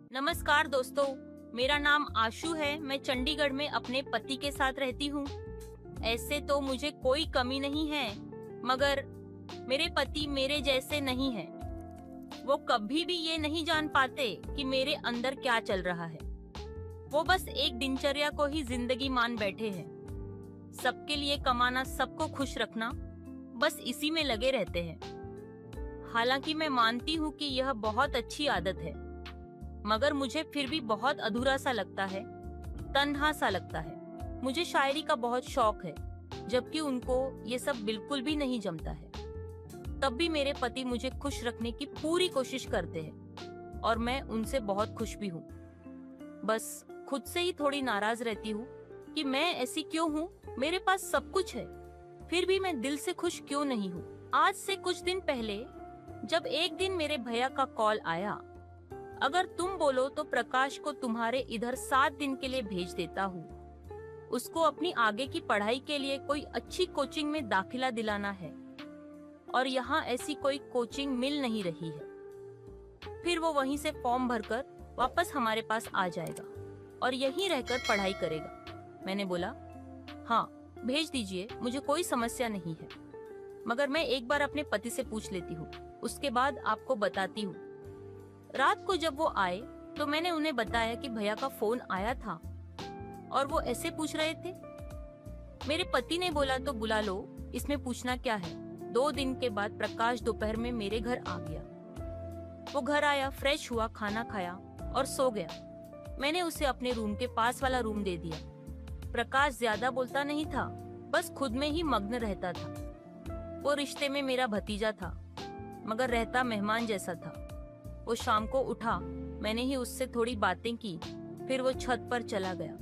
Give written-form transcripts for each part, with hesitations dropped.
नमस्कार दोस्तों, मेरा नाम आशु है। मैं चंडीगढ़ में अपने पति के साथ रहती हूँ। ऐसे तो मुझे कोई कमी नहीं है, मगर मेरे पति मेरे जैसे नहीं हैं। वो कभी भी ये नहीं जान पाते कि मेरे अंदर क्या चल रहा है। वो बस एक दिनचर्या को ही जिंदगी मान बैठे हैं। सबके लिए कमाना, सबको खुश रखना, बस इसी में लगे रहते हैं। हालांकि मैं मानती हूँ कि यह बहुत अच्छी आदत है, मगर मुझे फिर भी बहुत अधूरा सा लगता है, तन्हा सा लगता है। मुझे शायरी का बहुत शौक है, जबकि उनको ये सब बिल्कुल भी नहीं जमता है। तब भी मेरे पति मुझे खुश रखने की पूरी कोशिश करते हैं और मैं उनसे बहुत खुश भी हूँ। बस खुद से ही थोड़ी नाराज रहती हूँ कि मैं ऐसी क्यों हूँ। मेरे पास सब कुछ है, फिर भी मैं दिल से खुश क्यों नहीं हूँ। आज से कुछ दिन पहले जब एक दिन मेरे भैया का कॉल आया, अगर तुम बोलो तो प्रकाश को तुम्हारे इधर 7 दिन के लिए भेज देता हूँ। उसको अपनी आगे की पढ़ाई के लिए कोई अच्छी कोचिंग में दाखिला दिलाना है और यहाँ ऐसी कोई कोचिंग मिल नहीं रही है। फिर वो वहीं से फॉर्म भरकर वापस हमारे पास आ जाएगा और यहीं रहकर पढ़ाई करेगा। मैंने बोला, हाँ भेज दीजिए, मुझे कोई समस्या नहीं है, मगर मैं एक बार अपने पति से पूछ लेती हूँ, उसके बाद आपको बताती हूँ। रात को जब वो आए तो मैंने उन्हें बताया कि भैया का फोन आया था और वो ऐसे पूछ रहे थे। मेरे पति ने बोला, तो बुला लो, इसमें पूछना क्या है। 2 दिन के बाद प्रकाश दोपहर में मेरे घर आ गया। वो घर आया, फ्रेश हुआ, खाना खाया और सो गया। मैंने उसे अपने रूम के पास वाला रूम दे दिया। प्रकाश ज्यादा बोलता नहीं था, बस खुद में ही मग्न रहता था। वो रिश्ते में मेरा भतीजा था, मगर रहता मेहमान जैसा था। वो शाम को उठा, मैंने ही उससे थोड़ी बातें की, फिर वो छत पर चला गया।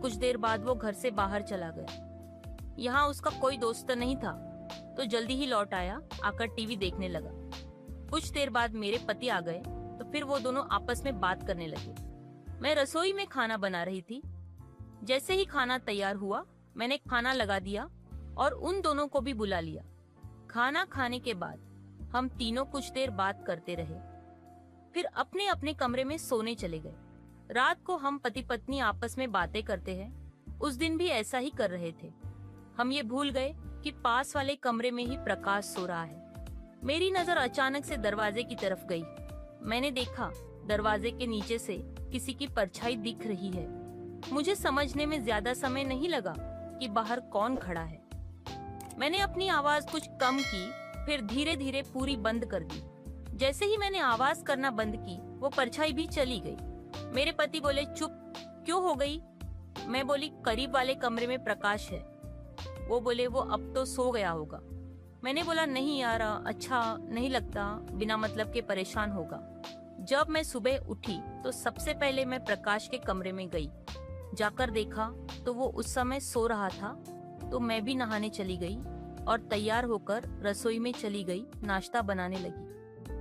कुछ देर बाद वो घर से बाहर चला गया। यहाँ उसका कोई दोस्त नहीं था, तो जल्दी ही लौट आया, आकर टीवी देखने लगा। कुछ देर बाद मेरे पति आ गए, तो फिर वो दोनों आपस में बात करने लगे। मैं रसोई में खाना बना रही थी। जैसे ही खाना तैयार हुआ, मैंने खाना लगा दिया और उन दोनों को भी बुला लिया। खाना खाने के बाद हम तीनों कुछ देर बात करते रहे, फिर अपने अपने कमरे में सोने चले गए। रात को हम पति पत्नी आपस में बातें करते हैं। उस दिन भी ऐसा ही कर रहे थे। हम ये भूल गए कि पास वाले कमरे में ही प्रकाश सो रहा है। मेरी नजर अचानक से दरवाजे की तरफ गई। मैंने देखा, दरवाजे के नीचे से किसी की परछाई दिख रही है। मुझे समझने में ज्यादा समय नहीं लगा कि बाहर कौन खड़ा है। मैंने अपनी आवाज कुछ कम की, फिर धीरे धीरे पूरी बंद कर दी। जैसे ही मैंने आवाज करना बंद की, वो परछाई भी चली गई। मेरे पति बोले, चुप क्यों हो गई? मैं बोली, करीब वाले कमरे में प्रकाश है। वो बोले, वो अब तो सो गया होगा। मैंने बोला, नहीं यार, अच्छा नहीं लगता, बिना मतलब के परेशान होगा। जब मैं सुबह उठी तो सबसे पहले मैं प्रकाश के कमरे में गई। जाकर देखा तो वो उस समय सो रहा था। तो मैं भी नहाने चली गई और तैयार होकर रसोई में चली गई, नाश्ता बनाने लगी।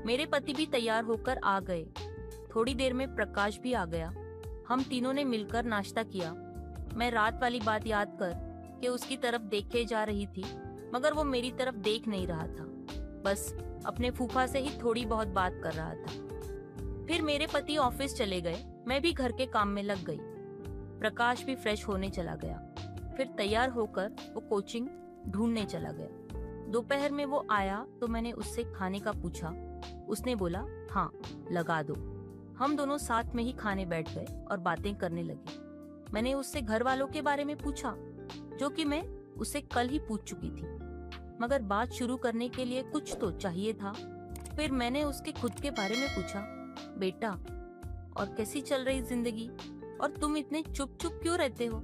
मेरे पति भी तैयार होकर आ गए। थोड़ी देर में प्रकाश भी आ गया। हम तीनों ने मिलकर नाश्ता किया। मैं रात वाली बात याद कर के उसकी तरफ देखे जा रही थी, मगर वो मेरी तरफ देख नहीं रहा था, बस अपने फूफा से ही थोड़ी बहुत बात कर रहा था। फिर मेरे पति ऑफिस चले गए, मैं भी घर के काम में लग गई। प्रकाश भी फ्रेश होने चला गया। फिर तैयार होकर वो कोचिंग ढूंढने चला गया। दोपहर में वो आया तो मैंने उससे खाने का पूछा। उसने बोला, हाँ लगा दो। हम दोनों साथ में ही खाने बैठ गए और बातें करने लगे। मैंने उससे घर वालों के बारे में पूछा, जो कि मैं उससे कल ही पूछ चुकी थी, मगर बात शुरू करने के लिए कुछ तो चाहिए था। फिर मैंने उसके खुद के बारे में पूछा, बेटा और कैसी चल रही जिंदगी, और तुम इतने चुप चुप क्यों रहते हो?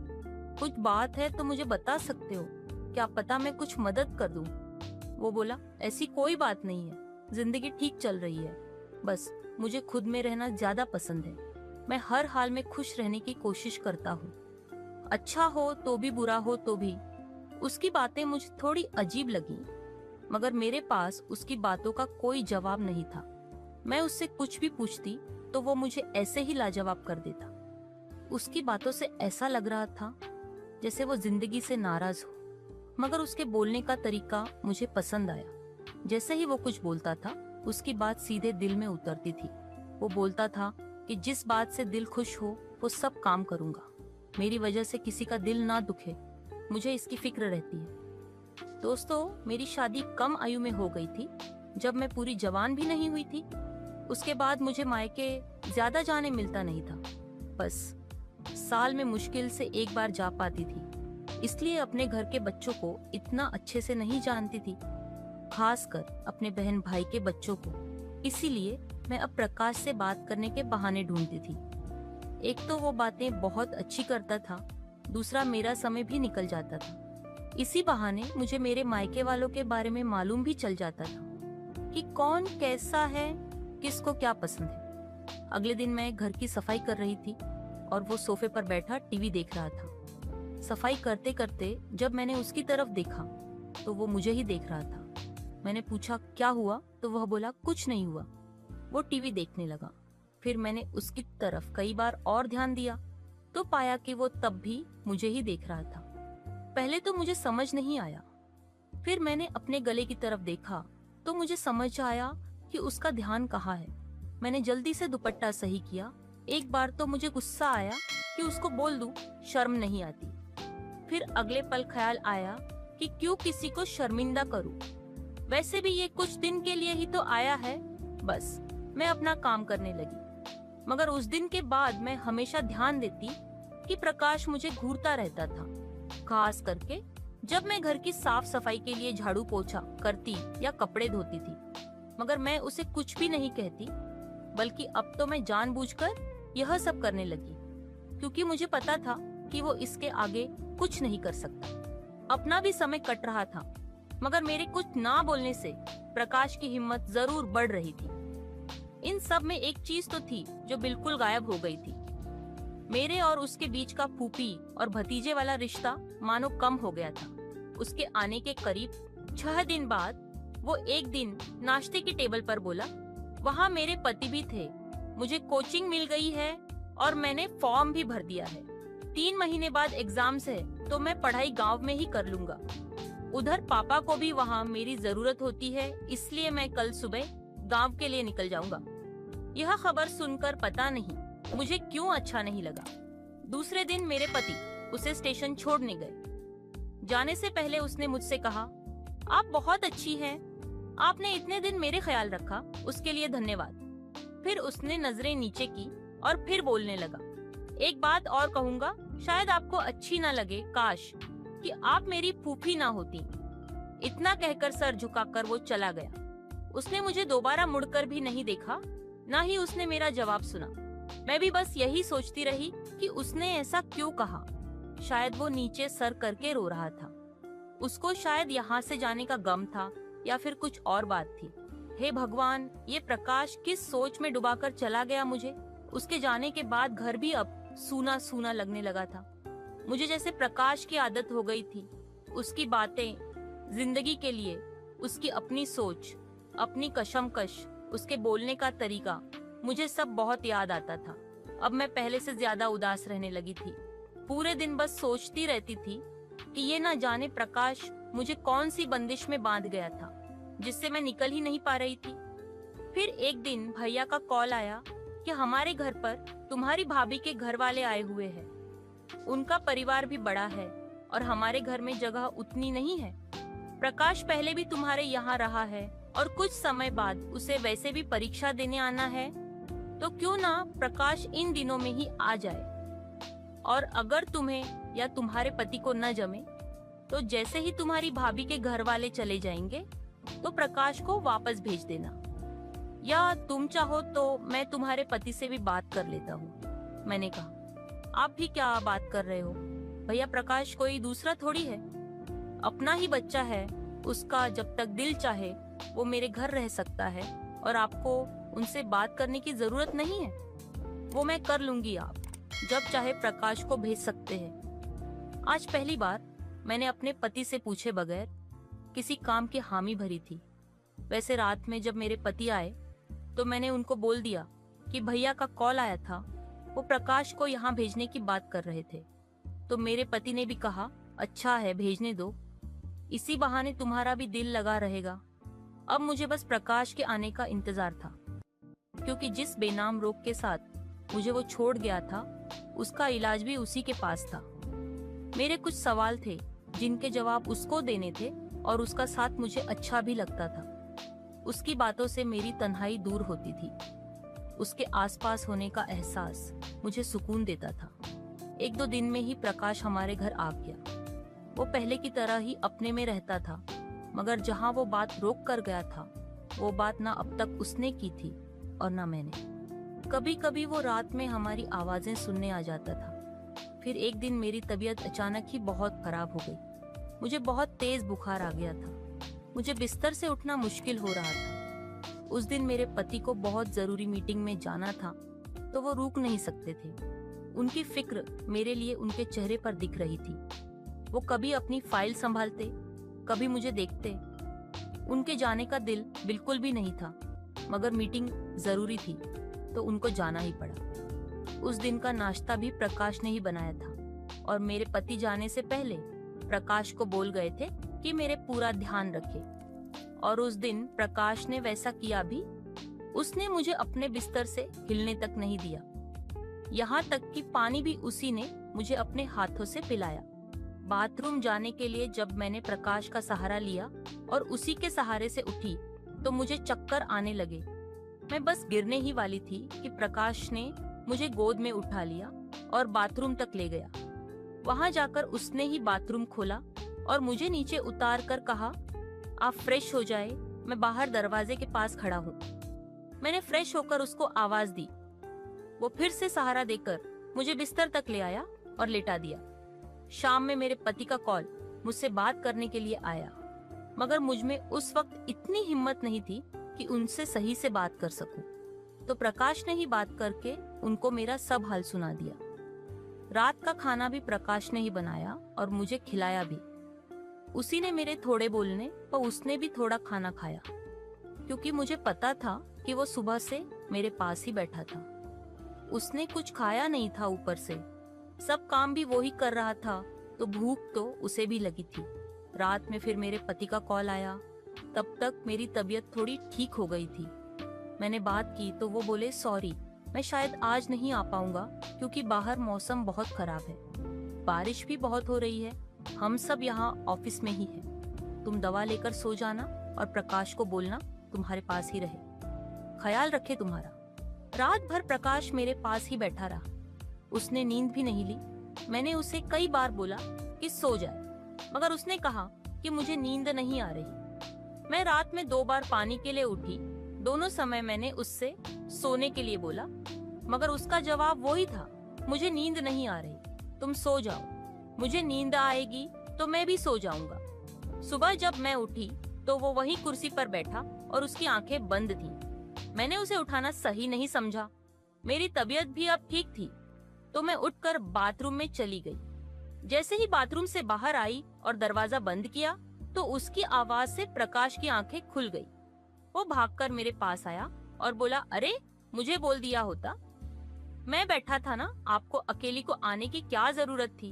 कुछ बात है तो मुझे बता सकते हो, क्या पता मैं कुछ मदद कर दूं। वो बोला, ऐसी कोई बात नहीं है, जिंदगी ठीक चल रही है, बस मुझे खुद में रहना ज्यादा पसंद है। मैं हर हाल में खुश रहने की कोशिश करता हूँ, अच्छा हो तो भी बुरा हो तो भी। उसकी बातें मुझे थोड़ी अजीब लगी, मगर मेरे पास उसकी बातों का कोई जवाब नहीं था। मैं उससे कुछ भी पूछती तो वो मुझे ऐसे ही लाजवाब कर देता। उसकी बातों से ऐसा लग रहा था जैसे वो जिंदगी से नाराज हो, मगर उसके बोलने का तरीका मुझे पसंद आया। जैसे ही वो कुछ बोलता था, उसकी बात सीधे दिल में उतरती थी। वो बोलता था, कि जिस बात से दिल खुश हो वो सब काम करूंगा। मेरी वजह से किसी का दिल ना दुखे, मुझे इसकी फिक्र रहती है। दोस्तों, मेरी शादी कम आयु में हो गई थी, जब मैं पूरी जवान भी नहीं हुई थी। उसके बाद मुझे मायके ज्यादा जाने मिलता नहीं था, बस साल में मुश्किल से एक बार जा पाती थी। इसलिए अपने घर के बच्चों को इतना अच्छे से नहीं जानती थी, खासकर अपने बहन भाई के बच्चों को। इसीलिए मैं अब प्रकाश से बात करने के बहाने ढूंढती थी। एक तो वो बातें बहुत अच्छी करता था, दूसरा मेरा समय भी निकल जाता था। इसी बहाने मुझे मेरे मायके वालों के बारे में मालूम भी चल जाता था कि कौन कैसा है, किसको क्या पसंद है। अगले दिन मैं घर की सफाई कर रही थी और वो सोफे पर बैठा टीवी देख रहा था। सफाई करते करते जब मैंने उसकी तरफ देखा तो वो मुझे ही देख रहा था। मैंने पूछा क्या हुआ, तो वह बोला कुछ नहीं हुआ। वो टीवी देखने लगा। फिर मैंने उसकी तरफ कई बार और ध्यान दिया तो पाया कि वो तब भी मुझे ही देख रहा था। पहले तो मुझे समझ नहीं आया, फिर मैंने अपने गले की तरफ देखा तो मुझे समझ आया कि उसका ध्यान कहाँ है। मैंने जल्दी से दुपट्टा सही किया। एक बार तो मुझे गुस्सा आया कि उसको बोल दूं, शर्म नहीं आती। फिर अगले पल ख्याल आया कि क्यों किसी को शर्मिंदा करूं, वैसे भी ये कुछ दिन के लिए ही तो आया है। बस मैं अपना काम करने लगी। मगर उस दिन के बाद मैं हमेशा ध्यान देती कि प्रकाश मुझे घूरता रहता था, खास करके जब मैं घर की साफ सफाई के लिए झाड़ू पोछा करती या कपड़े धोती थी। मगर मैं उसे कुछ भी नहीं कहती, बल्कि अब तो मैं जानबूझकर यह सब करने लगी, क्योंकि मुझे पता था कि वो इसके आगे कुछ नहीं कर सकता। अपना भी समय कट रहा था, मगर मेरे कुछ ना बोलने से प्रकाश की हिम्मत जरूर बढ़ रही थी। इन सब में एक चीज तो थी जो बिल्कुल गायब हो गई थी। मेरे और उसके बीच का फूफी और भतीजे वाला रिश्ता मानो कम हो गया था। उसके आने के करीब 6 दिन बाद वो एक दिन नाश्ते की टेबल पर बोला, वहाँ मेरे पति भी थे, मुझे कोचिंग मिल गई है और मैंने फॉर्म भी भर दिया है। 3 महीने बाद एग्जाम्स है तो मैं पढ़ाई गांव में ही कर लूंगा। उधर पापा को भी वहाँ मेरी जरूरत होती है, इसलिए मैं कल सुबह गांव के लिए निकल जाऊंगा। यह खबर सुनकर पता नहीं मुझे क्यों अच्छा नहीं लगा। दूसरे दिन मेरे पति उसे स्टेशन छोड़ने गए। जाने से पहले उसने मुझसे कहा, आप बहुत अच्छी हैं, आपने इतने दिन मेरे ख्याल रखा, उसके लिए धन्यवाद। फिर उसने नजरें नीचे की और फिर बोलने लगा, एक बात और कहूंगा, शायद आपको अच्छी ना लगे, काश कि आप मेरी फूफी ना होती। इतना कहकर सर झुकाकर वो चला गया। उसने मुझे दोबारा मुड़कर भी नहीं देखा, ना ही उसने मेरा जवाब सुना। मैं भी बस यही सोचती रही कि उसने ऐसा क्यों कहा। शायद वो नीचे सर करके रो रहा था। उसको शायद यहाँ से जाने का गम था या फिर कुछ और बात थी। हे भगवान, ये प्रकाश किस सोच में डुबाकर चला गया मुझे। उसके जाने के बाद घर भी अब सूना सूना लगने लगा था। मुझे जैसे प्रकाश की आदत हो गई थी। उसकी बातें, जिंदगी के लिए उसकी अपनी सोच, अपनी कशमकश, उसके बोलने का तरीका, मुझे सब बहुत याद आता था। अब मैं पहले से ज्यादा उदास रहने लगी थी। पूरे दिन बस सोचती रहती थी कि ये ना जाने प्रकाश मुझे कौन सी बंदिश में बांध गया था, जिससे मैं निकल ही नहीं पा रही थी। फिर एक दिन भैया का कॉल आया कि हमारे घर पर तुम्हारी भाभी के घर वाले आए हुए हैं। उनका परिवार भी बड़ा है और हमारे घर में जगह उतनी नहीं है। प्रकाश पहले भी तुम्हारे यहाँ रहा है और कुछ समय बाद उसे वैसे भी परीक्षा देने आना है, तो क्यों ना प्रकाश इन दिनों में ही आ जाए। और अगर तुम्हें या तुम्हारे पति को न जमे तो जैसे ही तुम्हारी भाभी के घर वाले चले जाएंगे तो प्रकाश को वापस भेज देना, या तुम चाहो तो मैं तुम्हारे पति से भी बात कर लेता हूँ। मैंने कहा, आप भी क्या बात कर रहे हो भैया, प्रकाश कोई दूसरा थोड़ी है, अपना ही बच्चा है। उसका जब तक दिल चाहे वो मेरे घर रह सकता है और आपको उनसे बात करने की जरूरत नहीं है। वो मैं कर लूंगी, आप जब चाहे प्रकाश को भेज सकते हैं। आज पहली बार मैंने अपने पति से पूछे बगैर किसी काम की हामी भरी थी। वैसे रात में जब मेरे पति आए तो मैंने उनको बोल दिया कि भैया का कॉल आया था, वो प्रकाश को यहाँ भेजने की बात कर रहे थे। तो मेरे पति ने भी कहा, अच्छा है, भेजने दो, इसी बहाने तुम्हारा भी दिल लगा रहेगा। अब मुझे बस प्रकाश के आने का इंतजार था, क्योंकि जिस बेनाम रोग के साथ मुझे वो छोड़ गया था, उसका इलाज भी उसी के पास था। मेरे कुछ सवाल थे जिनके जवाब उसको देने थे और उसका साथ मुझे अच्छा भी लगता था। उसकी बातों से मेरी तन्हाई दूर होती थी। उसके आसपास होने का एहसास मुझे सुकून देता था। 1-2 दिन में ही प्रकाश हमारे घर आ गया। वो पहले की तरह ही अपने में रहता था, मगर जहाँ वो बात रोक कर गया था, वो बात ना अब तक उसने की थी और ना मैंने। कभी कभी वो रात में हमारी आवाजें सुनने आ जाता था। फिर एक दिन मेरी तबीयत अचानक ही बहुत खराब हो गई। मुझे बहुत तेज बुखार आ गया था। मुझे बिस्तर से उठना मुश्किल हो रहा था। उस दिन मेरे पति को बहुत जरूरी मीटिंग में जाना था, तो वो रुक नहीं सकते थे। उनकी फिक्र मेरे लिए उनके चेहरे पर दिख रही थी। वो कभी अपनी फाइल संभालते, कभी मुझे देखते। उनके जाने का दिल बिल्कुल भी नहीं था, मगर मीटिंग जरूरी थी तो उनको जाना ही पड़ा। उस दिन का नाश्ता भी प्रकाश ने ही बनाया था और मेरे पति जाने से पहले प्रकाश को बोल गए थे कि मेरे पूरा ध्यान रखे। और उस दिन प्रकाश ने वैसा किया भी। उसने मुझे अपने बिस्तर से हिलने तक नहीं दिया। यहाँ तक कि पानी भी उसी ने मुझे अपने हाथों से पिलाया। बाथरूम जाने के लिए जब मैंने प्रकाश का सहारा लिया और उसी के सहारे से उठी, तो मुझे चक्कर आने लगे। मैं बस गिरने ही वाली थी कि प्रकाश ने मुझे गोद में उठा लिया और बाथरूम तक ले गया। वहां जाकर उसने ही बाथरूम खोला और मुझे नीचे उतार कर कहा, आप फ्रेश हो जाए, मैं बाहर दरवाजे के पास खड़ा हूँ। मैंने फ्रेश होकर उसको आवाज दी। वो फिर से सहारा देकर मुझे बिस्तर तक ले आया और लेटा दिया। शाम में मेरे पति का कॉल मुझसे बात करने के लिए आया, मगर मुझ में उस वक्त इतनी हिम्मत नहीं थी कि उनसे सही से बात कर सकूं। तो प्रकाश ने ही बात करके उनको मेरा सब हाल सुना दिया। रात का खाना भी प्रकाश ने ही बनाया और मुझे खिलाया भी। उसी ने मेरे थोड़े बोलने पर उसने भी थोड़ा खाना खाया, क्योंकि मुझे पता था कि वो सुबह से मेरे पास ही बैठा था। उसने कुछ खाया नहीं था, ऊपर से सब काम भी वो ही कर रहा था, तो भूख तो उसे भी लगी थी। रात में फिर मेरे पति का कॉल आया। तब तक मेरी तबीयत थोड़ी ठीक हो गई थी। मैंने बात की तो वो बोले, सॉरी, मैं शायद आज नहीं आ पाऊंगा क्योंकि बाहर मौसम बहुत खराब है, बारिश भी बहुत हो रही है, हम सब यहाँ ऑफिस में ही हैं। तुम दवा लेकर सो जाना और प्रकाश को बोलना तुम्हारे पास ही रहे, ख्याल रखे तुम्हारा। रात भर प्रकाश मेरे पास ही बैठा रहा। उसने नींद भी नहीं ली। मैंने उसे कई बार बोला कि सो जाए, मगर उसने कहा कि मुझे नींद नहीं आ रही। मैं रात में 2 बार पानी के लिए उठी। दोनों समय मैंने उससे सोने के लिए बोला, मगर उसका जवाब वही था, मुझे नींद नहीं आ रही, तुम सो जाओ, मुझे नींद आएगी तो मैं भी सो जाऊंगा। सुबह जब मैं उठी तो वो वही कुर्सी पर बैठा और उसकी आंखें बंद थीं। मैंने उसे उठाना सही नहीं समझा। मेरी तबीयत भी अब ठीक थी, तो मैं उठकर बाथरूम में चली गई। जैसे ही बाथरूम से बाहर आई और दरवाजा बंद किया, तो उसकी आवाज से प्रकाश की आंखें खुल गई। वो भागकर मेरे पास आया और बोला, अरे मुझे बोल दिया होता, मैं बैठा था ना, आपको अकेली को आने की क्या जरूरत थी।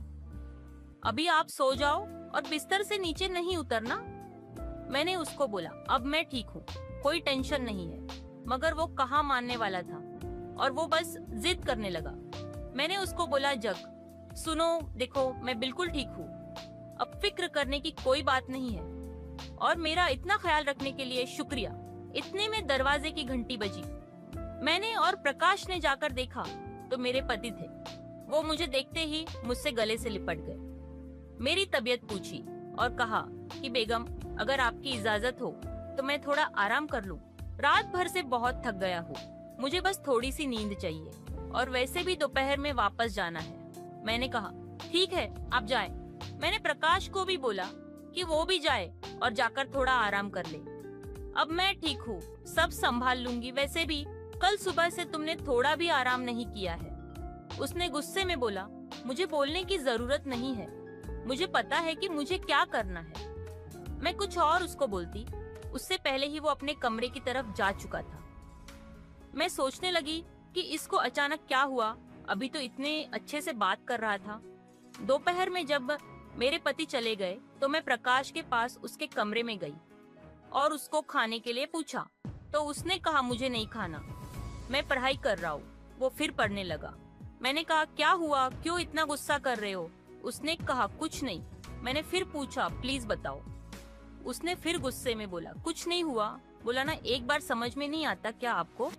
अभी आप सो जाओ और बिस्तर से नीचे नहीं उतरना। मैंने उसको बोला, अब मैं ठीक हूँ, कोई टेंशन नहीं है, मगर वो कहाँ मानने वाला था और वो बस जिद करने लगा। मैंने उसको बोला, जग सुनो, देखो मैं बिल्कुल ठीक हूँ, अब फिक्र करने की कोई बात नहीं है, और मेरा इतना ख्याल रखने के लिए शुक्रिया। इतने में दरवाजे की घंटी बजी। मैंने और प्रकाश ने जाकर देखा तो मेरे पति थे। वो मुझे देखते ही मुझसे गले से लिपट गए। मेरी तबीयत पूछी और कहा कि बेगम, अगर आपकी इजाजत हो तो मैं थोड़ा आराम कर लूं। रात भर से बहुत थक गया हूँ, मुझे बस थोड़ी सी नींद चाहिए, और वैसे भी दोपहर में वापस जाना है। मैंने कहा, ठीक है आप जाएं। मैंने प्रकाश को भी बोला कि वो भी जाए और जाकर थोड़ा आराम कर ले। अब मैं ठीक हूँ, सब संभाल लूंगी। वैसे भी कल सुबह से तुमने थोड़ा भी आराम नहीं किया है। उसने गुस्से में बोला, मुझे बोलने की जरूरत नहीं है, मुझे पता है कि मुझे क्या करना है। मैं कुछ और उसको बोलती, उससे पहले ही वो अपने कमरे की तरफ जा चुका था। मैं सोचने लगी कि इसको अचानक क्या हुआ, अभी तो इतने अच्छे से बात कर रहा था। दोपहर में जब मेरे पति चले गए तो मैं प्रकाश के पास उसके कमरे में गई और उसको खाने के लिए पूछा, तो उसने कहा, मुझे नहीं खाना, मैं पढ़ाई कर रहा हूँ। वो फिर पढ़ने लगा। मैंने कहा क्या हुआ, क्यों इतना गुस्सा कर रहे हो? उसने कहा कुछ नहीं। मैंने फिर पूछा प्लीज बताओ। उसने फिर गुस्से में बोला कुछ नहीं हुआ। बोला ना एक बार समझ में नहीं आता क्या आपको?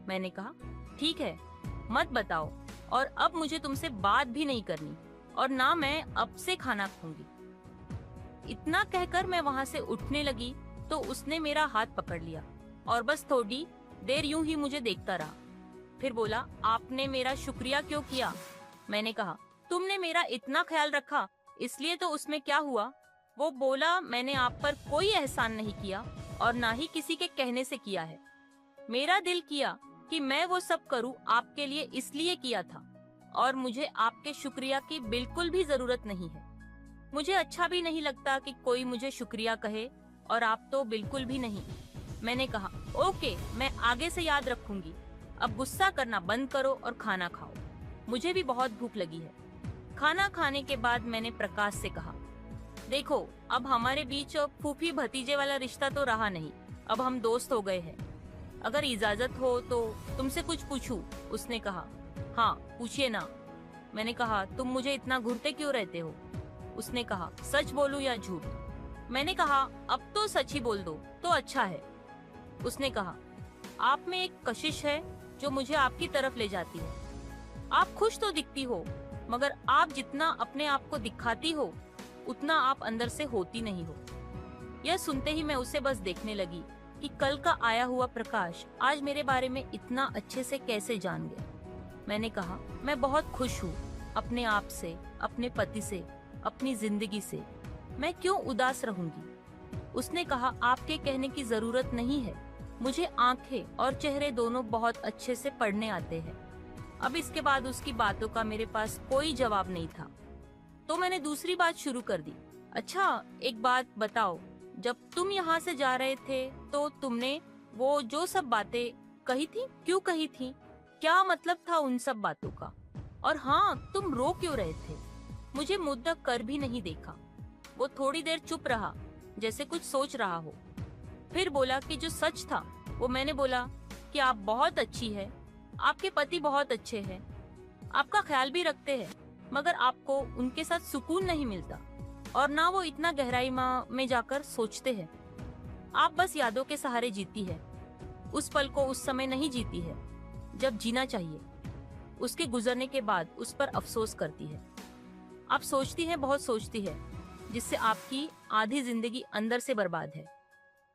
मैंने कहा ठीक है मत बताओ, और अब मुझे तुमसे बात भी नहीं करनी, और ना मैं अब से खाना खाऊंगी। इतना कहकर मैं वहां से उठने लगी तो उसने मेरा हाथ पकड़ लिया और बस थोड़ी देर यूं ही मुझे देखता रहा। फिर बोला आपने मेरा शुक्रिया क्यों किया? मैंने कहा तुमने मेरा इतना ख्याल रखा इसलिए तो उसमें क्या हुआ? वो बोला मैंने आप पर कोई एहसान नहीं किया और ना ही किसी के कहने से किया है। मेरा दिल किया कि मैं वो सब करूं आपके लिए, इसलिए किया था, और मुझे आपके शुक्रिया की बिल्कुल भी जरूरत नहीं है। मुझे अच्छा भी नहीं लगता कि कोई मुझे शुक्रिया कहे, और आप तो बिल्कुल भी नहीं। मैंने कहा ओके मैं आगे से याद रखूंगी। अब गुस्सा करना बंद करो और खाना खाओ, मुझे भी बहुत भूख लगी है। खाना खाने के बाद मैंने प्रकाश से कहा देखो अब हमारे बीच फूफी भतीजे वाला रिश्ता तो रहा नहीं, अब हम दोस्त हो गए हैं। अगर इजाजत हो तो तुमसे कुछ पूछूं? उसने कहा हाँ पूछिए ना। मैंने कहा तुम मुझे इतना घूरते क्यों रहते हो? उसने कहा सच बोलूं या झूठ? मैंने कहा अब तो सच ही बोल दो तो अच्छा है। उसने कहा आप में एक कशिश है जो मुझे आपकी तरफ ले जाती है। आप खुश तो दिखती हो, मगर आप जितना अपने आप को दिखाती हो उतना आप अंदर से होती नहीं हो। यह सुनते ही मैं उसे बस देखने लगी कि कल का आया हुआ प्रकाश आज मेरे बारे में इतना अच्छे से कैसे जान गया। मैंने कहा मैं बहुत खुश हूँ अपने आप से, अपने पति से, अपनी जिंदगी से। मैं क्यों उदास रहूंगी? उसने कहा आपके कहने की जरूरत नहीं है, मुझे आंखें और चेहरे दोनों बहुत अच्छे से पढ़ने आते हैं। अब इसके बाद उसकी बातों का मेरे पास कोई जवाब नहीं था, तो मैंने दूसरी बात शुरू कर दी। अच्छा एक बात बताओ, जब तुम यहाँ से जा रहे थे तो तुमने वो जो सब बातें कही थी, क्यों कही थी? क्या मतलब था उन सब बातों का? और हाँ तुम रो क्यों रहे थे? मुझे मुद्दा कर भी नहीं देखा। वो थोड़ी देर चुप रहा जैसे कुछ सोच रहा हो, फिर बोला कि जो सच था वो मैंने बोला कि आप बहुत अच्छी है, आपके पति बहुत अच्छे हैं, आपका ख्याल भी रखते हैं, मगर आपको उनके साथ सुकून नहीं मिलता और ना वो इतना गहराई में जाकर सोचते हैं। आप बस यादों के सहारे जीती है, उस पल को उस समय नहीं जीती है जब जीना चाहिए। उसके गुजरने के बाद उस पर अफसोस करती है। आप सोचती है, बहुत सोचती है, जिससे आपकी आधी जिंदगी अंदर से बर्बाद है,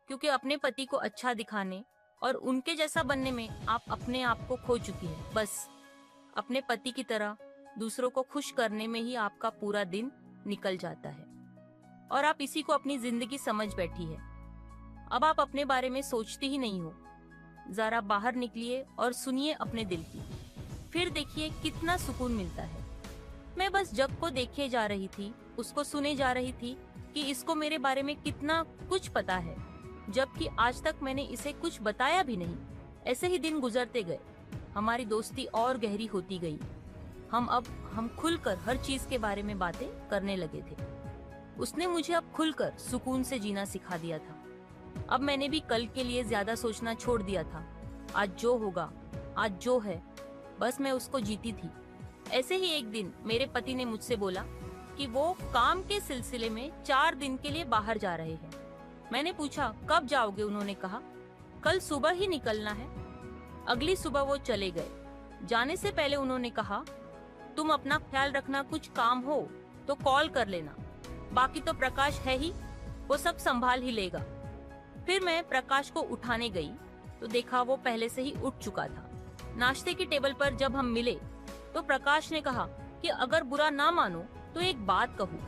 क्योंकि अपने पति को अच्छा दिखाने और उनके जैसा बनने में आप अपने आप को खो चुकी है। बस अपने पति की तरह दूसरों को खुश करने में ही आपका पूरा दिन निकल जाता है और आप इसी को अपनी जिंदगी समझ बैठी है। अब आप अपने बारे में सोचती ही नहीं हो। जरा बाहर निकलिए और सुनिए अपने दिल की, फिर देखिए कितना सुकून मिलता है। मैं बस जग को देखे जा रही थी, उसको सुने जा रही थी कि इसको मेरे बारे में कितना कुछ पता है, जबकि आज तक मैंने इसे कुछ बताया भी नहीं। ऐसे ही दिन गुजरते गए, हमारी दोस्ती और गहरी होती गई। हम खुलकर हर चीज के बारे में बातें करने लगे थे। उसने मुझे अब खुलकर सुकून से जीना सिखा दिया था। अब मैंने भी कल के लिए ज्यादा सोचना छोड़ दिया था। आज जो होगा, आज जो है, बस मैं उसको जीती थी। ऐसे ही एक दिन मेरे पति ने मुझसे बोला कि वो काम के सिलसिले में 4 दिन के लिए बाहर जा रहे हैं। मैंने पूछा कब जाओगे? उन्होंने कहा कल सुबह ही निकलना है। अगली सुबह वो चले गए। जाने से पहले उन्होंने कहा तुम अपना ख्याल रखना, कुछ काम हो तो कॉल कर लेना, बाकी तो प्रकाश है ही, वो सब संभाल ही लेगा। फिर मैं प्रकाश को उठाने गई तो देखा वो पहले से ही उठ चुका था। नाश्ते की टेबल पर जब हम मिले तो प्रकाश ने कहा कि अगर बुरा ना मानो तो एक बात कहूँ।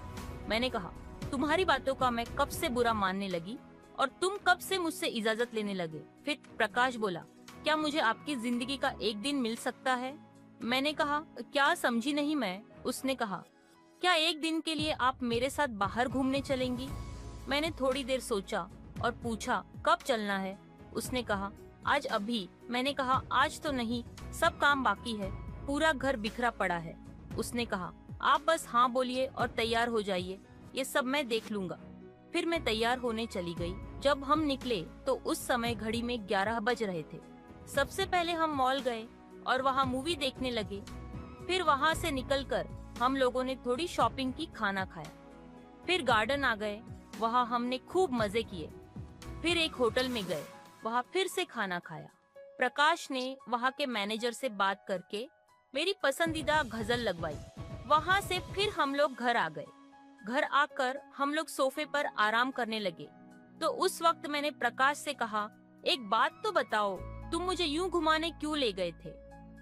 मैंने कहा तुम्हारी बातों का मैं कब से बुरा मानने लगी और तुम कब से मुझसे इजाजत लेने लगे? फिर प्रकाश बोला क्या मुझे आपकी जिंदगी का एक दिन मिल सकता है? मैंने कहा क्या समझी नहीं मैं? उसने कहा क्या एक दिन के लिए आप मेरे साथ बाहर घूमने चलेंगी? मैंने थोड़ी देर सोचा और पूछा कब चलना है? उसने कहा आज अभी। मैंने कहा आज तो नहीं, सब काम बाकी है, पूरा घर बिखरा पड़ा है। उसने कहा आप बस हाँ बोलिए और तैयार हो जाइए, ये सब मैं देख लूंगा। फिर मैं तैयार होने चली गई। जब हम निकले तो उस समय घड़ी में 11 बज रहे थे। सबसे पहले हम मॉल गए और वहाँ मूवी देखने लगे। फिर वहाँ से निकलकर हम लोगों ने थोड़ी शॉपिंग की, खाना खाया। फिर गार्डन आ गए, वहाँ हमने खूब मजे किए। फिर एक होटल में गए, वहाँ फिर से खाना खाया। प्रकाश ने वहाँ के मैनेजर से बात करके मेरी पसंदीदा गजल लगवाई। वहाँ से फिर हम लोग घर आ गए। घर आकर हम लोग सोफे पर आराम करने लगे। तो उस वक्त मैंने प्रकाश से कहा, एक बात तो बताओ, तुम मुझे यूं घुमाने क्यों ले गए थे?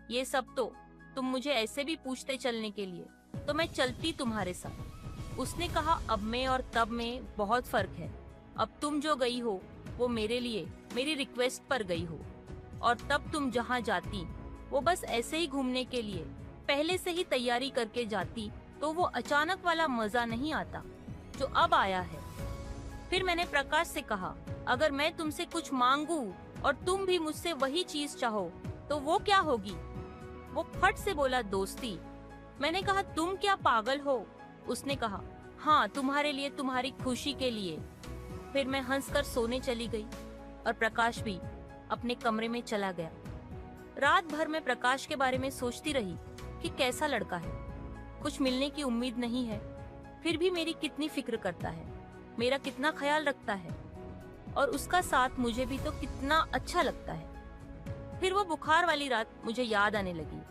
ये सब तो तुम मुझे ऐसे भी पूछते चलने के लिए, तो मैं चलती तुम्हारे साथ। उसने कहा, अब में और तब में बहुत फर्क है। अब तुम जो गई हो वो मेरे लिए, मेरी रिक्वेस्ट पर गई हो, और तब तुम जहाँ जाती वो बस ऐसे ही घूमने के लिए पहले से ही तैयारी करके जाती, तो वो अचानक वाला मजा नहीं आता जो अब आया है। फिर मैंने प्रकाश से कहा, अगर मैं तुमसे कुछ मांगू और तुम भी मुझसे वही चीज चाहो तो वो क्या होगी? वो फट से बोला, दोस्ती। मैंने कहा, तुम क्या पागल हो? उसने कहा, हाँ, तुम्हारे लिए, तुम्हारी खुशी के लिए। फिर मैं हंसकर सोने चली गई और प्रकाश भी अपने कमरे में चला गया। रात भर मैं प्रकाश के बारे में सोचती रही कि कैसा लड़का है, कुछ मिलने की उम्मीद नहीं है, फिर भी मेरी कितनी फिक्र करता है, मेरा कितना ख्याल रखता है, और उसका साथ मुझे भी तो कितना अच्छा लगता है। फिर वो बुखार वाली रात मुझे याद आने लगी,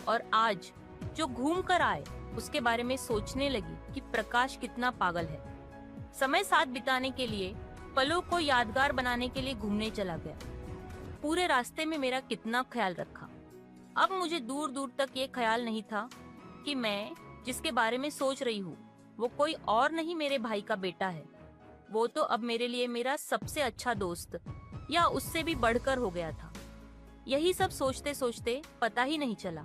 और आज जो घूम कर आए उसके बारे में सोचने लगी कि प्रकाश कितना पागल है। समय साथ बिताने के लिए, पलों को यादगार बनाने के लिए घूमने चला गया। पूरे रास्ते में मेरा कितना ख्याल रखा। अब मुझे दूर दूर तक ये ख्याल नहीं था कि मैं जिसके बारे में सोच रही हूँ वो कोई और नहीं, मेरे भाई का बेटा है। वो तो अब मेरे लिए मेरा सबसे अच्छा दोस्त, या उससे भी बढ़कर हो गया था। यही सब सोचते सोचते पता ही नहीं चला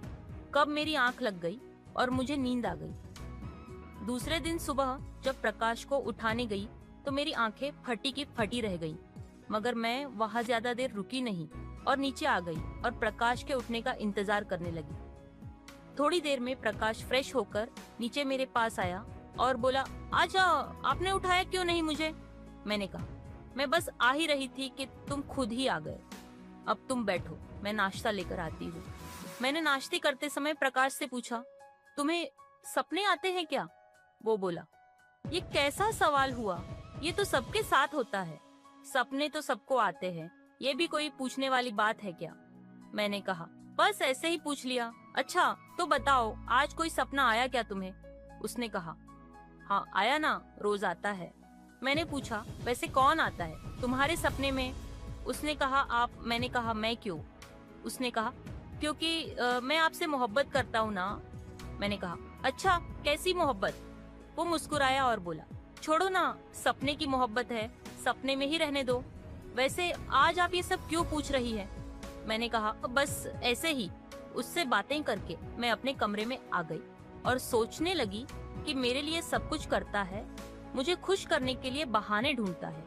कब मेरी आंख लग गई और मुझे नींद आ गई। दूसरे दिन सुबह जब प्रकाश को उठाने गई तो मेरी आंखें फटी की फटी रह गईं, मगर मैं वहां ज्यादा देर रुकी नहीं और नीचे आ गई और प्रकाश के उठने का इंतजार करने लगी। थोड़ी देर में प्रकाश फ्रेश होकर नीचे मेरे पास आया और बोला, आजा, आपने उठाया क्यों नहीं मुझे? मैंने कहा, मैं बस आ ही रही थी कि तुम खुद ही आ गए। अब तुम बैठो, मैं नाश्ता लेकर आती हूँ। मैंने नाश्ते करते समय प्रकाश से पूछा, तुम्हें सपने आते हैं क्या? वो बोला, ये कैसा सवाल हुआ, ये तो सबके साथ होता है। सपने तो सबको आते हैं, ये भी कोई पूछने वाली बात है क्या? मैंने कहा, बस ऐसे ही पूछ लिया। अच्छा तो बताओ, आज कोई सपना आया क्या तुम्हें? उसने कहा, हाँ आया ना, रोज आता है। मैंने पूछा, वैसे कौन आता है तुम्हारे सपने में? उसने कहा, आप। मैंने कहा, मैं क्यों? उसने कहा, क्योंकि मैं आपसे मोहब्बत करता हूँ ना। मैंने कहा, अच्छा, कैसी मोहब्बत? वो मुस्कुराया और बोला, छोड़ो ना, सपने की मोहब्बत है, सपने में ही रहने दो। वैसे आज आप ये सब क्यों पूछ रही है? मैंने कहा, बस ऐसे ही। उससे बातें करके मैं अपने कमरे में आ गई और सोचने लगी कि मेरे लिए सब कुछ करता है, मुझे खुश करने के लिए बहाने ढूंढता है।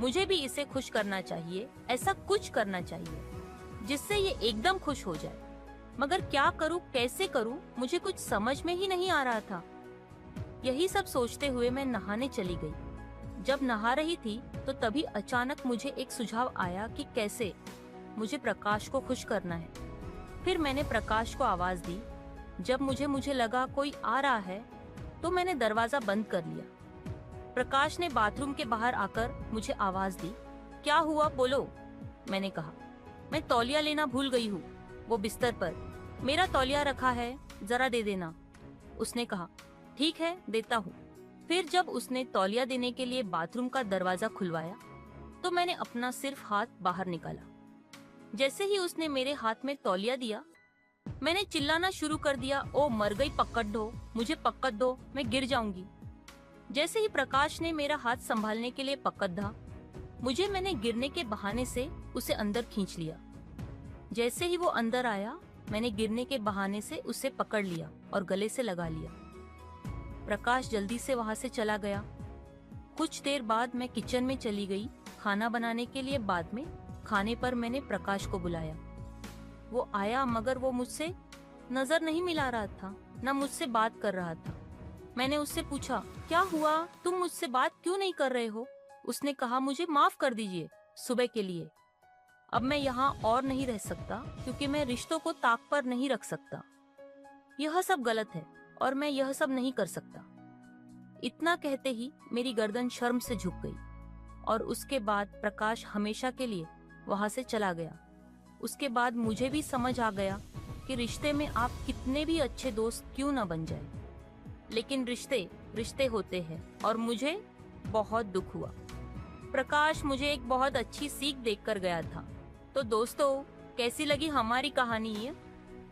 मुझे भी इसे खुश करना चाहिए, ऐसा कुछ करना चाहिए जिससे ये एकदम खुश हो जाए। मगर क्या करूं, कैसे करूं, मुझे कुछ समझ में ही नहीं आ रहा था। यही सब सोचते हुए मैं नहाने चली गई। जब नहा रही थी तो तभी अचानक मुझे एक सुझाव आया कि कैसे मुझे प्रकाश को खुश करना है। फिर मैंने प्रकाश को आवाज दी। जब मुझे लगा कोई आ रहा है तो मैंने दरवाजा बंद कर लिया। प्रकाश ने बाथरूम के बाहर आकर मुझे आवाज दी, क्या हुआ, बोलो? मैंने कहा, मैं तौलिया लेना भूल गई हूँ, वो बिस्तर पर मेरा तौलिया रखा है, जरा दे देना। उसने कहा, ठीक है, देता हूँ। फिर जब उसने तौलिया देने के लिए बाथरूम का दरवाजा खुलवाया तो मैंने अपना सिर्फ हाथ बाहर निकाला। जैसे ही उसने मेरे हाथ में तौलिया दिया, मैंने चिल्लाना शुरू कर दिया, ओ मर गई, पकड़ दो मुझे, पकड़ दो, मैं गिर जाऊंगी। जैसे ही प्रकाश ने मेरा हाथ संभालने के लिए पकड़ा मुझे, मैंने गिरने के बहाने से उसे अंदर खींच लिया। जैसे ही वो अंदर आया, मैंने गिरने के बहाने से उसे पकड़ लिया और गले से लगा लिया। प्रकाश जल्दी से वहां से चला गया। कुछ देर बाद मैं किचन में चली गई खाना बनाने के लिए। बाद में खाने पर मैंने प्रकाश को बुलाया। वो आया, मगर वो मुझसे नजर नहीं मिला रहा था, न मुझसे बात कर रहा था। मैंने उससे पूछा, क्या हुआ, तुम मुझसे बात क्यों नहीं कर रहे हो? उसने कहा, मुझे माफ कर दीजिए सुबह के लिए। अब मैं यहाँ और नहीं रह सकता क्योंकि मैं रिश्तों को ताक पर नहीं रख सकता। यह सब गलत है और मैं यह सब नहीं कर सकता। इतना कहते ही मेरी गर्दन शर्म से झुक गई और उसके बाद प्रकाश हमेशा के लिए वहां से चला गया। उसके बाद मुझे भी समझ आ गया कि रिश्ते में आप कितने भी अच्छे दोस्त क्यों ना बन जाए, लेकिन रिश्ते रिश्ते होते हैं और मुझे बहुत दुख हुआ। प्रकाश मुझे एक बहुत अच्छी सीख देकर गया था। तो दोस्तों, कैसी लगी हमारी कहानी ये?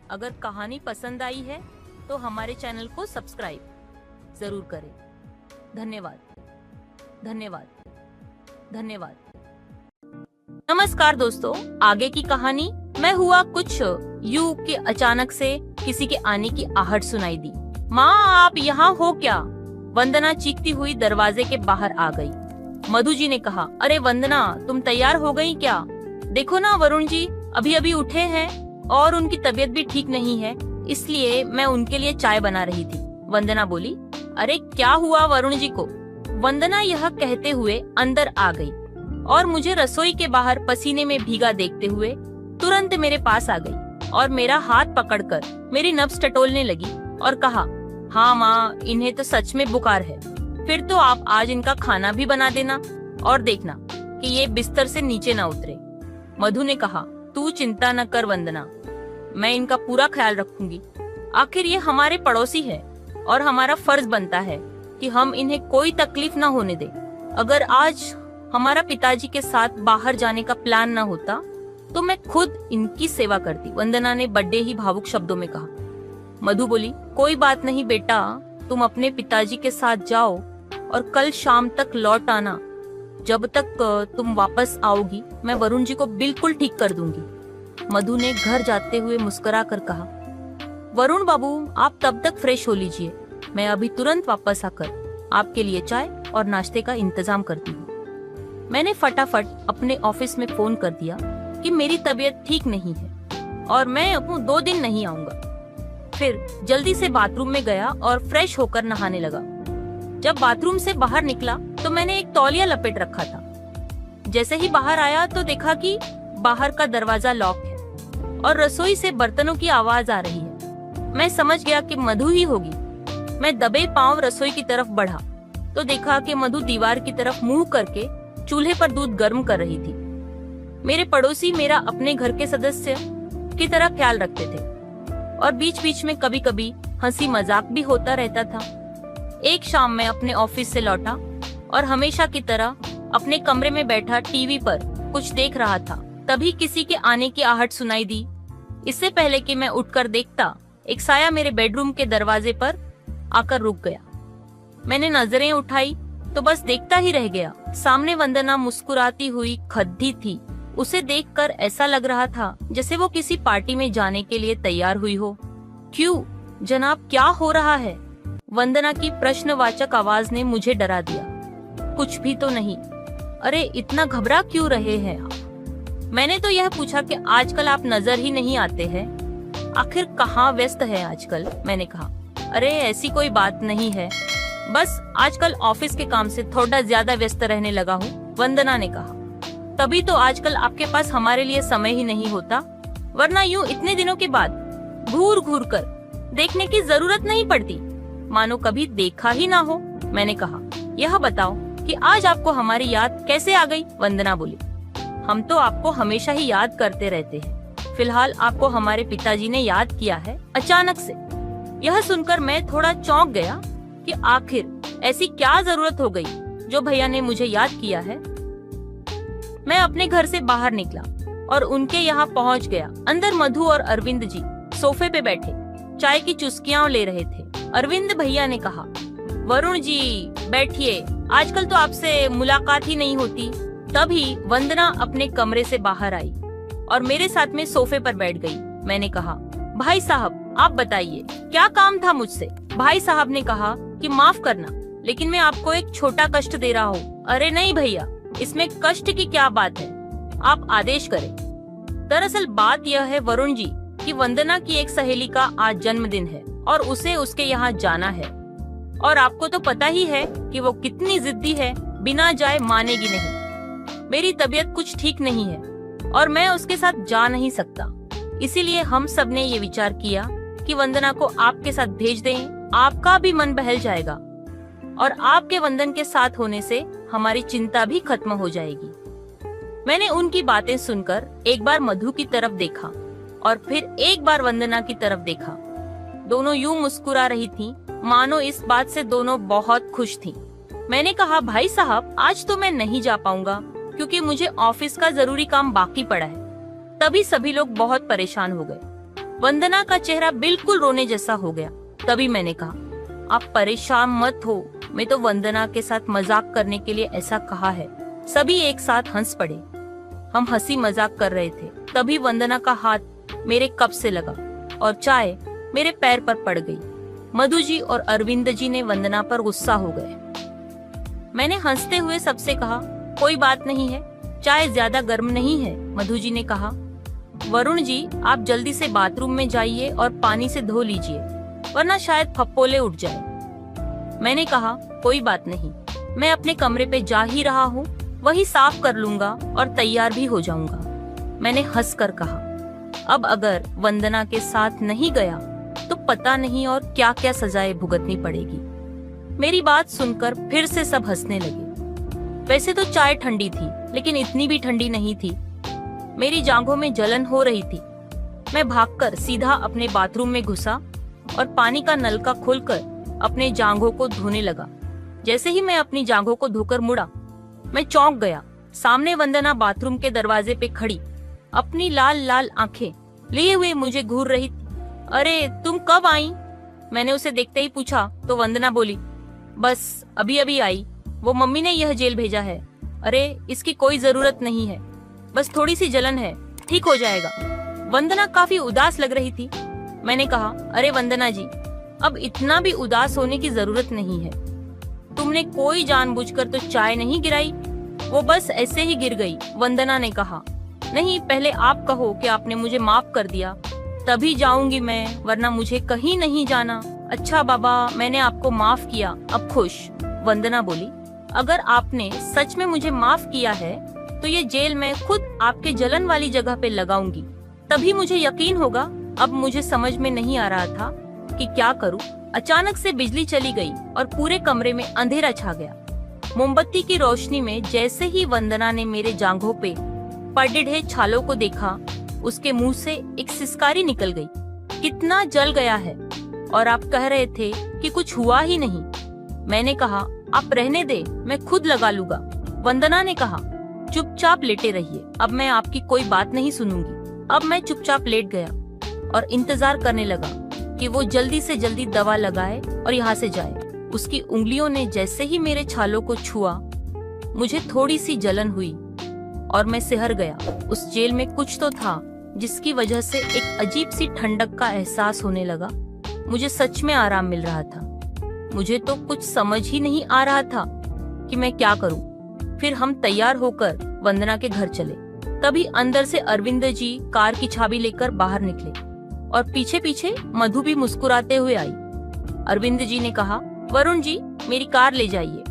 अगर कहानी पसंद आई है तो हमारे चैनल को सब्सक्राइब जरूर करें। धन्यवाद, धन्यवाद, धन्यवाद। नमस्कार दोस्तों, आगे की कहानी मैं हुआ कुछ यूं कि अचानक से किसी के आने की आहट सुनाई दी। माँ, आप यहाँ हो क्या? वंदना चीखती हुई दरवाजे के बाहर आ गई। मधु जी ने कहा, अरे वंदना, तुम तैयार हो गई क्या? देखो ना, वरुण जी अभी अभी उठे हैं और उनकी तबीयत भी ठीक नहीं है, इसलिए मैं उनके लिए चाय बना रही थी। वंदना बोली, अरे क्या हुआ वरुण जी को? वंदना यह कहते हुए अंदर आ गई और मुझे रसोई के बाहर पसीने में भीगा देखते हुए तुरंत मेरे पास आ गई और मेरा हाथ पकड़कर मेरी नब्ज टटोलने लगी और कहा, हाँ माँ, इन्हें तो सच में बुखार है। फिर तो आप आज इनका खाना भी बना देना और देखना कि ये बिस्तर से नीचे ना उतरे। मधु ने कहा, तू चिंता न कर वंदना, मैं इनका पूरा ख्याल रखूंगी। आखिर ये हमारे पड़ोसी है और हमारा फर्ज बनता है कि हम इन्हें कोई तकलीफ ना होने दें। अगर आज हमारा पिताजी के साथ बाहर जाने का प्लान ना होता तो मैं खुद इनकी सेवा करती। वंदना ने बड़े ही भावुक शब्दों में कहा। मधु बोली, कोई बात नहीं बेटा, तुम अपने पिताजी के साथ जाओ और कल शाम तक लौट आना। जब तक तुम वापस आओगी मैं वरुण जी को बिल्कुल ठीक कर दूंगी। मधु ने घर जाते हुए मुस्कुरा कर कहा, वरुण बाबू, आप तब तक फ्रेश हो लीजिए, मैं अभी तुरंत वापस आकर आपके लिए चाय और नाश्ते का इंतजाम करती हूँ। मैंने फटाफट अपने ऑफिस में फोन कर दिया कि मेरी तबीयत ठीक नहीं है और मैं अब 2 दिन नहीं आऊंगा। फिर जल्दी से बाथरूम में गया और फ्रेश होकर नहाने लगा। जब बाथरूम से बाहर निकला तो मैंने एक तौलिया लपेट रखा था। जैसे ही बाहर आया तो देखा कि बाहर का दरवाजा लॉक है और रसोई से बर्तनों की आवाज आ रही है। मैं समझ गया कि मधु ही होगी। मैं दबे पांव रसोई की तरफ बढ़ा तो देखा कि मधु दीवार की तरफ मुंह करके चूल्हे पर दूध गर्म कर रही थी। मेरे पड़ोसी मेरा अपने घर के सदस्य की तरह ख्याल रखते थे और बीच बीच में कभी कभी हंसी मजाक भी होता रहता था। एक शाम मैं अपने ऑफिस से लौटा और हमेशा की तरह अपने कमरे में बैठा टीवी पर कुछ देख रहा था। तभी किसी के आने की आहट सुनाई दी। इससे पहले कि मैं उठकर देखता, एक साया मेरे बेडरूम के दरवाजे पर आकर रुक गया। मैंने नजरें उठाई तो बस देखता ही रह गया। सामने वंदना मुस्कुराती हुई खड़ी थी। उसे देखकर ऐसा लग रहा था जैसे वो किसी पार्टी में जाने के लिए तैयार हुई हो। क्यों जनाब, क्या हो रहा है? वंदना की प्रश्नवाचक आवाज ने मुझे डरा दिया। कुछ भी तो नहीं। अरे इतना घबरा क्यों रहे हैं आप? मैंने तो यह पूछा कि आजकल आप नजर ही नहीं आते हैं। आखिर कहाँ व्यस्त है आजकल? मैंने कहा। अरे ऐसी कोई बात नहीं है, बस आजकल ऑफिस के काम से थोड़ा ज्यादा व्यस्त रहने लगा हूँ, वंदना ने कहा। तभी तो आजकल आपके पास हमारे लिए समय ही नहीं होता, वरना यूं इतने दिनों के बाद घूर घूर कर देखने की जरूरत नहीं पड़ती, मानो कभी देखा ही ना हो। मैंने कहा, यह बताओ कि आज आपको हमारी याद कैसे आ गई? वंदना बोली, हम तो आपको हमेशा ही याद करते रहते हैं। फिलहाल आपको हमारे पिताजी ने याद किया है अचानक से। यह सुनकर मैं थोड़ा चौंक गया कि आखिर ऐसी क्या जरूरत हो गई जो भैया ने मुझे याद किया है। मैं अपने घर से बाहर निकला और उनके यहाँ पहुँच गया। अंदर मधु और अरविंद जी सोफे पे बैठे चाय की चुस्कियां ले रहे थे। अरविंद भैया ने कहा, वरुण जी बैठिए, आजकल तो आपसे मुलाकात ही नहीं होती। तभी वंदना अपने कमरे से बाहर आई और मेरे साथ में सोफे पर बैठ गई। मैंने कहा, भाई साहब आप बताइए क्या काम था मुझसे? भाई साहब ने कहा कि माफ करना, लेकिन मैं आपको एक छोटा कष्ट दे रहा हूँ। अरे नहीं भैया, इसमें कष्ट की क्या बात है, आप आदेश करें। दरअसल बात यह है वरुण जी कि वंदना की एक सहेली का आज जन्मदिन है और उसे उसके यहाँ जाना है, और आपको तो पता ही है कि वो कितनी जिद्दी है, बिना जाए मानेगी नहीं। मेरी तबीयत कुछ ठीक नहीं है, और मैं उसके साथ जा नहीं सकता। इसीलिए हम सब ने ये विचार किया कि वंदना को आपके साथ भेज दें, आपका भी मन बहल जाएगा और आपके वंदन के साथ होने से हमारी चिंता भी खत्म हो जाएगी। मैंने उनकी बातें सुनकर एक बार मधु की तरफ देखा और फिर एक बार वंदना की तरफ देखा। दोनों यूं मुस्कुरा रही थीं, मानो इस बात से दोनों बहुत खुश थीं। मैंने कहा, भाई साहब, आज तो मैं नहीं जा पाऊंगा क्योंकि मुझे ऑफिस का जरूरी काम बाकी पड़ा है। तभी सभी लोग बहुत परेशान हो गए। वंदना का चेहरा बिल्कुल रोने जैसा हो गया। तभी मैंने कहा, आप परेशान मत हो, मैं तो वंदना के साथ मजाक करने के लिए ऐसा कहा है। सभी एक साथ हंस पड़े। हम हंसी मजाक कर रहे थे। तभी वंदना का हाथ मेरे कप से लगा और चाय मेरे पैर पर पड़ गई। मधु जी और अरविंद जी ने वंदना पर गुस्सा हो गए। मैंने हंसते हुए सबसे कहा, कोई बात नहीं है, चाय ज्यादा गर्म नहीं है। मधु जी ने कहा, वरुण जी, आप जल्दी से बाथरूम में जाइए और पानी से धो लीजिए, वरना शायद फप्पोले उठ जाए। मैंने कहा, कोई बात नहीं, मैं अपने कमरे पे जा ही रहा हूँ, वही साफ कर लूंगा और तैयार भी हो जाऊंगा। मैंने हंसकर कहा, अब अगर वंदना के साथ नहीं गया तो पता नहीं और क्या क्या सजाएं भुगतनी पड़ेगी। मेरी बात सुनकर फिर से सब हंसने लगे। वैसे तो चाय ठंडी थी, लेकिन इतनी भी ठंडी नहीं थी। मेरी जांघों में जलन हो रही थी। मैं भागकर सीधा अपने बाथरूम में घुसा और पानी का नलका खोलकर अपने जांघों को धोने लगा। जैसे ही मैं अपनी जांघों को धोकर मुड़ा, मैं चौंक गया। सामने वंदना बाथरूम के दरवाजे पे खड़ी, अपनी लाल लाल आंखें लिए हुए मुझे घूर रही थी। अरे, तुम कब आई? मैंने उसे देखते ही पूछा तो वंदना बोली, बस अभी अभी आई, वो मम्मी ने यह जेल भेजा है। अरे, इसकी कोई जरूरत नहीं है, बस थोड़ी सी जलन है, ठीक हो जाएगा। वंदना काफी उदास लग रही थी। मैंने कहा, अरे वंदना जी, अब इतना भी उदास होने की जरूरत नहीं है। तुमने कोई जानबूझकर तो चाय नहीं गिराई, वो बस ऐसे ही गिर गई। वंदना ने कहा, नहीं, पहले आप कहो कि आपने मुझे माफ कर दिया, तभी जाऊंगी मैं, वरना मुझे कहीं नहीं जाना। अच्छा बाबा, मैंने आपको माफ किया, अब खुश। वंदना बोली, अगर आपने सच में मुझे माफ किया है तो ये जेल मैं खुद आपके जलन वाली जगह पे लगाऊंगी, तभी मुझे यकीन होगा। अब मुझे समझ में नहीं आ रहा था कि क्या करूं। अचानक से बिजली चली गई और पूरे कमरे में अंधेरा छा गया। मोमबत्ती की रोशनी में जैसे ही वंदना ने मेरे जांघों पे पड़े छालों को देखा, उसके मुंह से एक सिसकारी निकल गई। कितना जल गया है, और आप कह रहे थे कि कुछ हुआ ही नहीं। मैंने कहा, आप रहने दे, मैं खुद लगा लूंगा। वंदना ने कहा, चुपचाप लेटे रहिए, अब मैं आपकी कोई बात नहीं सुनूंगी। अब मैं चुपचाप लेट गया और इंतजार करने लगा कि वो जल्दी से जल्दी दवा लगाए और यहाँ से जाए। उसकी उंगलियों ने जैसे ही मेरे छालों को छुआ, मुझे थोड़ी सी जलन हुई और मैं सिहर गया। उस जेल में कुछ तो था जिसकी वजह से एक अजीब सी ठंडक का एहसास होने लगा। मुझे सच में आराम मिल रहा था। मुझे तो कुछ समझ ही नहीं आ रहा था कि मैं क्या करूं। फिर हम तैयार होकर वंदना के घर चले। तभी अंदर से अरविंद जी कार की चाबी लेकर बाहर निकले और पीछे पीछे मधु भी मुस्कुराते हुए आई। अरविंद जी ने कहा, वरुण जी, मेरी कार ले जाइए,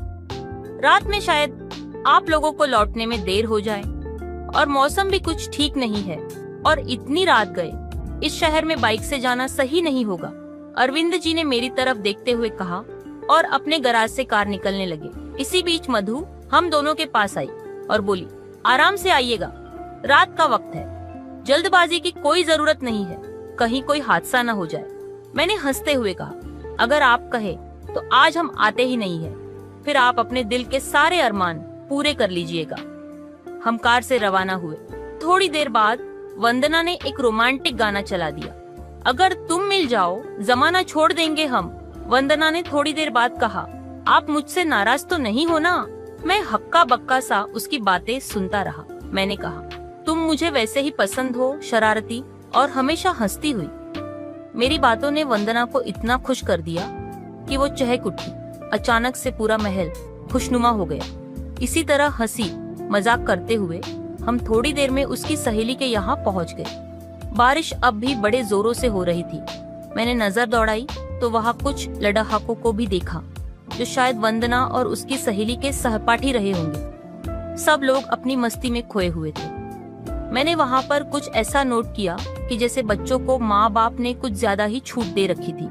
रात में शायद आप लोगों को लौटने में देर हो जाए और मौसम भी कुछ ठीक नहीं है और इतनी रात गए, इस शहर में बाइक से जाना सही नहीं होगा। अरविंद जी ने मेरी तरफ देखते हुए कहा और अपने गराज से कार निकलने लगे। इसी बीच मधु हम दोनों के पास आई और बोली, आराम से आइएगा, रात का वक्त है, जल्दबाजी की कोई जरूरत नहीं है, कहीं कोई हादसा न हो जाए। मैंने हंसते हुए कहा, अगर आप कहे तो आज हम आते ही नहीं है, फिर आप अपने दिल के सारे अरमान पूरे कर लीजिएगा। हम कार से रवाना हुए। थोड़ी देर बाद वंदना ने एक रोमांटिक गाना चला दिया, अगर तुम मिल जाओ जमाना छोड़ देंगे हम। वंदना ने थोड़ी देर बाद कहा, आप मुझसे नाराज तो नहीं हो ना? मैं हक्का बक्का सा उसकी बातें सुनता रहा। मैंने कहा, तुम मुझे वैसे ही पसंद हो, शरारती और हमेशा हंसती हुई। मेरी बातों ने वंदना को इतना खुश कर दिया कि वो चहक उठी। अचानक से पूरा महल खुशनुमा हो गया। इसी तरह हंसी मजाक करते हुए हम थोड़ी देर में उसकी सहेली के यहाँ पहुँच गए। बारिश अब भी बड़े जोरों से हो रही थी। मैंने नजर दौड़ाई तो वहाँ कुछ लड़ाकों को भी देखा जो शायद वंदना और उसकी सहेली के सहपाठी रहे होंगे। सब लोग अपनी मस्ती में खोए हुए थे। मैंने वहां पर कुछ ऐसा नोट किया कि जैसे बच्चों को माँ बाप ने कुछ ज्यादा ही छूट दे रखी थी।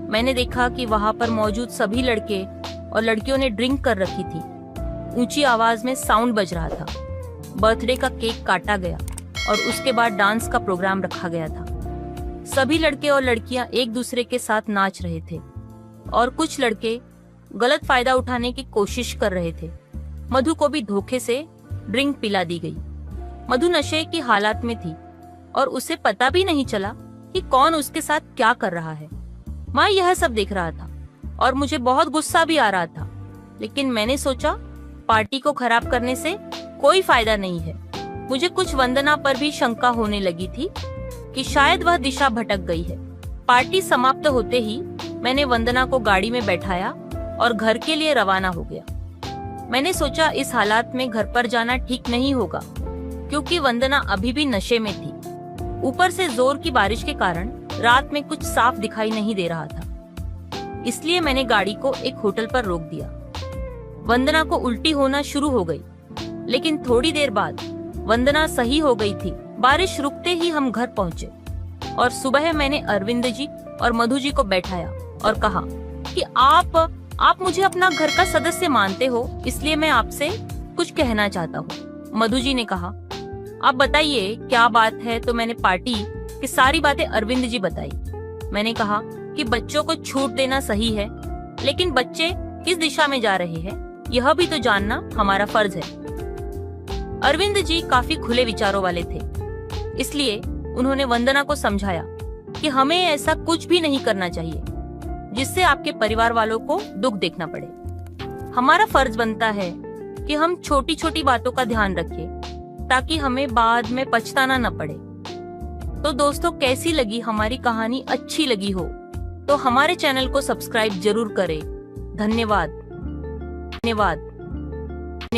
मैंने देखा कि वहां पर मौजूद सभी लड़के और लड़कियों ने ड्रिंक कर रखी थी। ऊंची आवाज में साउंड बज रहा था। बर्थडे का केक काटा गया और उसके बाद डांस का प्रोग्राम रखा गया था। सभी लड़के और लड़कियां एक दूसरे के साथ नाच रहे थे और कुछ लड़के गलत फायदा उठाने की कोशिश कर रहे थे। मधु को भी धोखे से ड्रिंक पिला दी गई। मधु नशे की हालत में थी और उसे पता भी नहीं चला कि कौन उसके साथ क्या कर रहा है। मैं यह सब देख रहा था और मुझे बहुत गुस्सा भी आ रहा था, लेकिन मैंने सोचा पार्टी को खराब करने से कोई फायदा नहीं है। मुझे कुछ वंदना पर भी शंका होने लगी थी कि शायद वह दिशा भटक गई है। पार्टी समाप्त होते ही मैंने वंदना को गाड़ी में बैठाया और घर के लिए रवाना हो गया। मैंने सोचा इस हालात में घर पर जाना ठीक नहीं होगा, क्योंकि वंदना अभी भी नशे में थी। ऊपर से जोर की बारिश के कारण रात में कुछ साफ दिखाई नहीं दे रहा था। इसलिए मैंने गाड़ी को एक होटल पर रोक दिया। वंदना को उल्टी होना शुरू हो गई, लेकिन थोड़ी देर बाद वंदना सही हो गई थी। बारिश रुकते ही हम घर पहुंचे और सुबह मैंने अरविंद जी और मधु जी को बैठाया और कहा कि आप मुझे अपना घर का सदस्य मानते हो, इसलिए मैं आपसे कुछ कहना चाहता हूँ। मधु जी ने कहा, आप बताइए क्या बात है। तो मैंने पार्टी की सारी बातें अरविंद जी बताई। मैंने कहा कि बच्चों को छूट देना सही है, लेकिन बच्चे किस दिशा में जा रहे हैं यह भी तो जानना हमारा फर्ज है। अरविंद जी काफी खुले विचारों वाले थे, इसलिए उन्होंने वंदना को समझाया कि हमें ऐसा कुछ भी नहीं करना चाहिए जिससे आपके परिवार वालों को दुख देखना पड़े। हमारा फर्ज बनता है कि हम छोटी छोटी बातों का ध्यान रखें ताकि हमें बाद में पछताना न पड़े। तो दोस्तों, कैसी लगी हमारी कहानी? अच्छी लगी हो तो हमारे चैनल को सब्सक्राइब जरूर करें। धन्यवाद।